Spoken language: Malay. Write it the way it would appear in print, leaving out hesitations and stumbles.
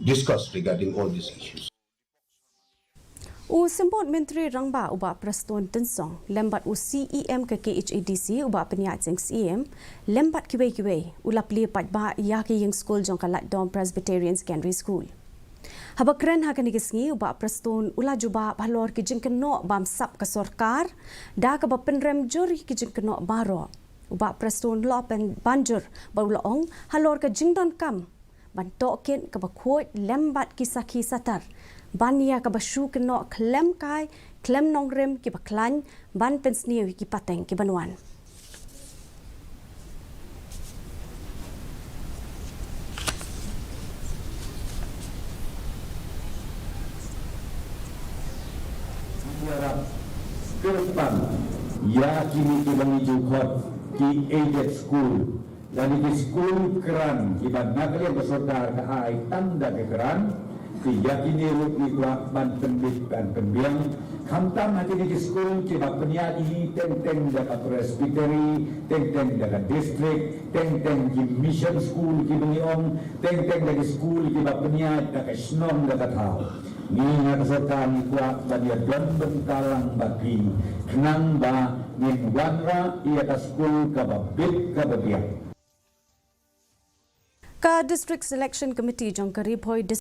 discuss regarding all these issues. Semput Menteri Rangba ubah Preston Tensong lembat CEM ke KHADC ubah peniat sing CEM lembat kiwei ulap li patba ya ke yang school jong kalat Dom Presbyterian Secondary School. Habakren hakan igisngi ubah Preston ula juba balor ki jing keno bam sap ke sorkar da ke penrem juri ki jing keno baro ubah Preston lopen banjur baulaong halor ke jing don kam ban token ke bakoi lembat kisaki satar ban ya ka basu keno klem kai klem nongrem ki baklan ban pensniu ki pateng ki banuan. Ke depan ya kini kita menuju ki aided school dan di school keran kita nak yang bersaudara ke ai tanda ke keran tiga kini rupi kuat ban pendek dan pembiang kamtam nanti di school kita penyadi teng dekat presbytery teng dekat district teng di mission school kita niong teng dari school kita penyadi dekat snom dekat hal ni nakesertaan kuat dan dia don bentalang bagi kenang ba nin wanra ia ka school ka babit ka babiak Ka District Selection Committee jong karib hoy